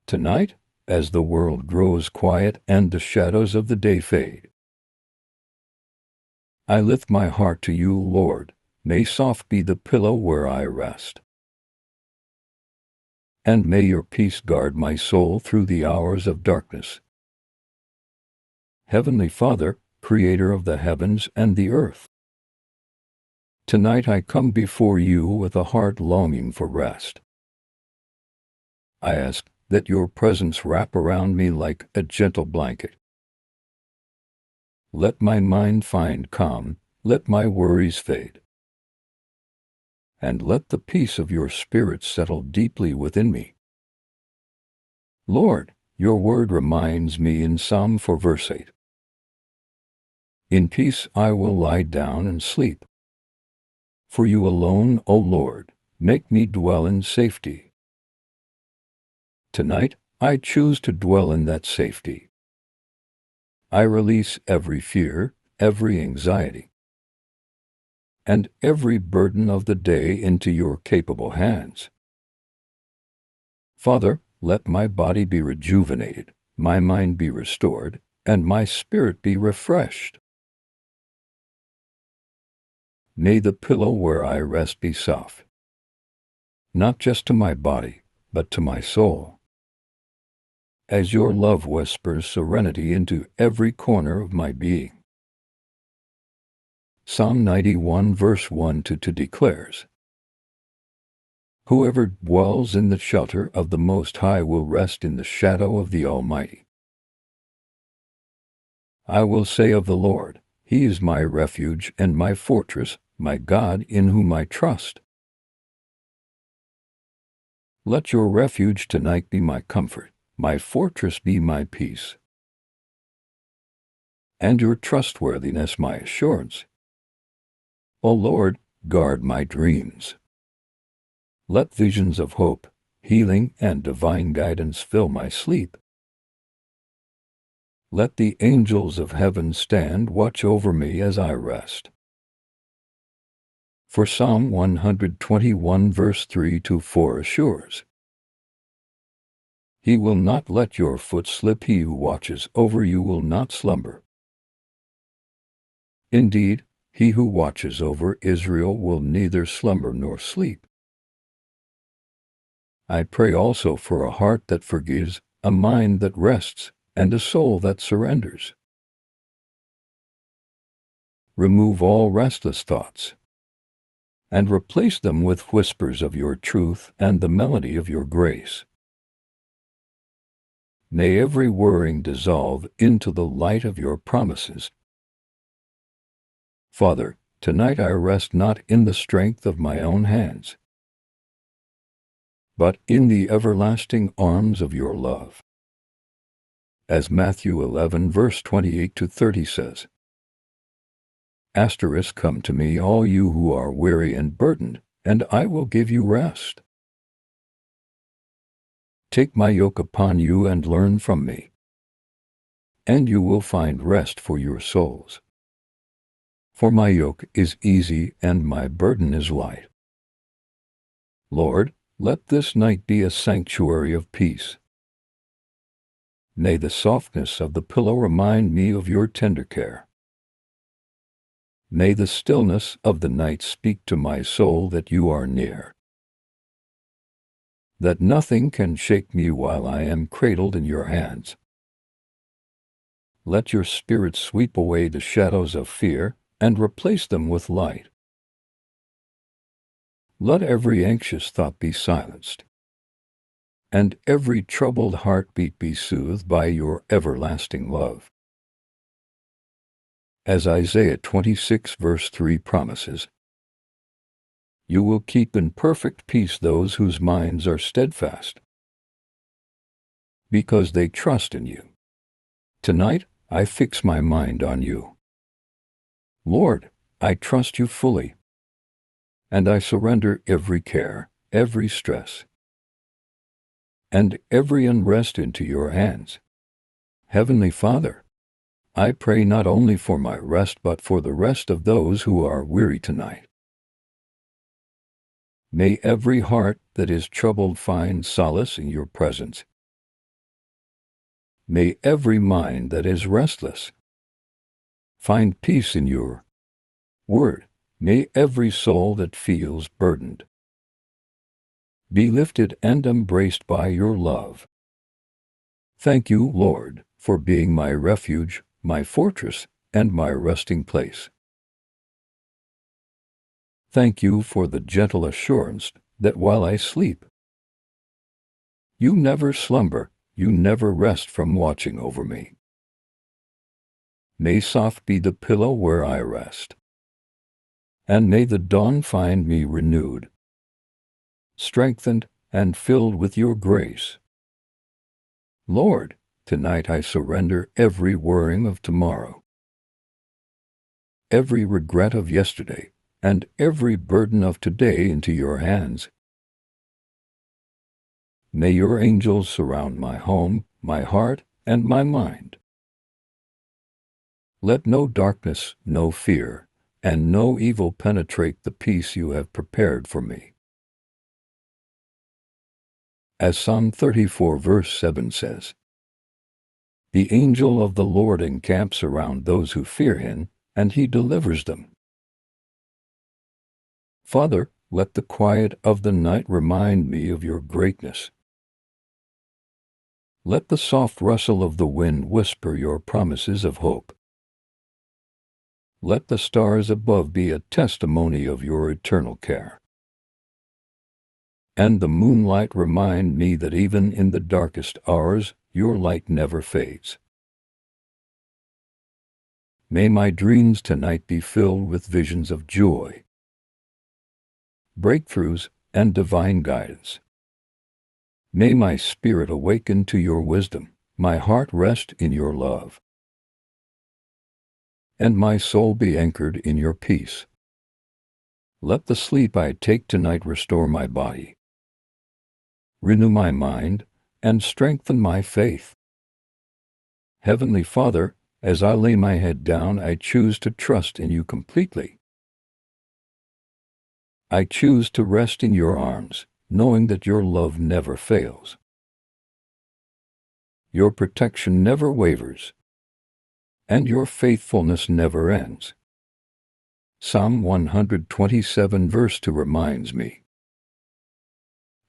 Tonight, as the world grows quiet and the shadows of the day fade, I lift my heart to you, Lord. May soft be the pillow where I rest, and may your peace guard my soul through the hours of darkness. Heavenly Father, Creator of the heavens and the earth, tonight I come before you with a heart longing for rest. I ask that your presence wrap around me like a gentle blanket. Let my mind find calm, let my worries fade, and let the peace of your Spirit settle deeply within me. Lord, your word reminds me in Psalm 4 verse 8, "In peace I will lie down and sleep. For you alone, O Lord, make me dwell in safety." Tonight, I choose to dwell in that safety. I release every fear, every anxiety, and every burden of the day into your capable hands. Father, let my body be rejuvenated, my mind be restored, and my spirit be refreshed. May the pillow where I rest be soft, not just to my body, but to my soul, as your love whispers serenity into every corner of my being. Psalm 91 verse 1 to 2 declares, "Whoever dwells in the shelter of the Most High will rest in the shadow of the Almighty. I will say of the Lord, He is my refuge and my fortress, my God in whom I trust." Let your refuge tonight be my comfort, my fortress be my peace, and your trustworthiness my assurance. O Lord, guard my dreams. Let visions of hope, healing, and divine guidance fill my sleep. Let the angels of heaven stand watch over me as I rest. For Psalm 121 verse 3 to 4 assures, "He will not let your foot slip, he who watches over you will not slumber. Indeed, he who watches over Israel will neither slumber nor sleep." I pray also for a heart that forgives, a mind that rests, and a soul that surrenders. Remove all restless thoughts, and replace them with whispers of your truth and the melody of your grace. May every worrying dissolve into the light of your promises. Father, tonight I rest not in the strength of my own hands, but in the everlasting arms of your love. As Matthew 11 verse 28 to 30 says, "Come to me, all you who are weary and burdened, and I will give you rest. Take my yoke upon you and learn from me, and you will find rest for your souls. For my yoke is easy and my burden is light." Lord, let this night be a sanctuary of peace. May the softness of the pillow remind me of your tender care. May the stillness of the night speak to my soul that you are near, that nothing can shake me while I am cradled in your hands. Let your Spirit sweep away the shadows of fear and replace them with light. Let every anxious thought be silenced, and every troubled heartbeat be soothed by your everlasting love. As Isaiah 26 verse 3 promises, "You will keep in perfect peace those whose minds are steadfast, because they trust in you." Tonight, I fix my mind on you. Lord, I trust you fully, and I surrender every care, every stress, and every unrest into your hands. Heavenly Father, I pray not only for my rest but for the rest of those who are weary tonight. May every heart that is troubled find solace in your presence, May every mind that is restless find peace in your word. May every soul that feels burdened be lifted and embraced by your love. Thank you, Lord, for being my refuge, my fortress, and my resting place. Thank you for the gentle assurance that while I sleep, you never slumber, you never rest from watching over me. May soft be the pillow where I rest, and may the dawn find me renewed, strengthened, and filled with your grace. Lord, tonight I surrender every worrying of tomorrow, every regret of yesterday, and every burden of today into your hands. May your angels surround my home, my heart, and my mind. Let no darkness, no fear, and no evil penetrate the peace you have prepared for me. As Psalm 34 verse 7 says, "The angel of the Lord encamps around those who fear him, and he delivers them." Father, let the quiet of the night remind me of your greatness. Let the soft rustle of the wind whisper your promises of hope. Let the stars above be a testimony of your eternal care. And the moonlight remind me that even in the darkest hours, your light never fades. May my dreams tonight be filled with visions of joy, breakthroughs, and divine guidance. May my spirit awaken to your wisdom, my heart rest in your love, and my soul be anchored in your peace. Let the sleep I take tonight restore my body, renew my mind, and strengthen my faith. Heavenly Father, as I lay my head down, I choose to trust in you completely. I choose to rest in your arms, knowing that your love never fails. Your protection never wavers, and your faithfulness never ends. Psalm 127 verse 2 reminds me,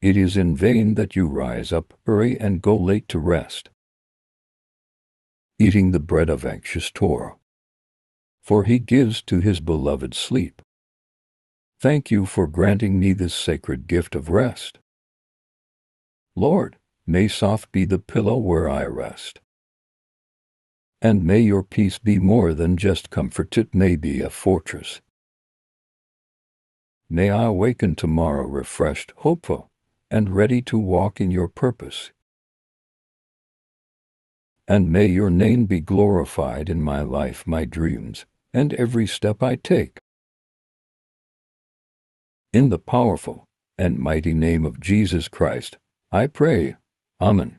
"It is in vain that you rise up early and go late to rest, eating the bread of anxious toil, for he gives to his beloved sleep." Thank you for granting me this sacred gift of rest. Lord, may soft be the pillow where I rest, and may your peace be more than just comfort, it may be a fortress. May I awaken tomorrow refreshed, hopeful, and ready to walk in your purpose. And may your name be glorified in my life, my dreams, and every step I take. In the powerful and mighty name of Jesus Christ, I pray. Amen.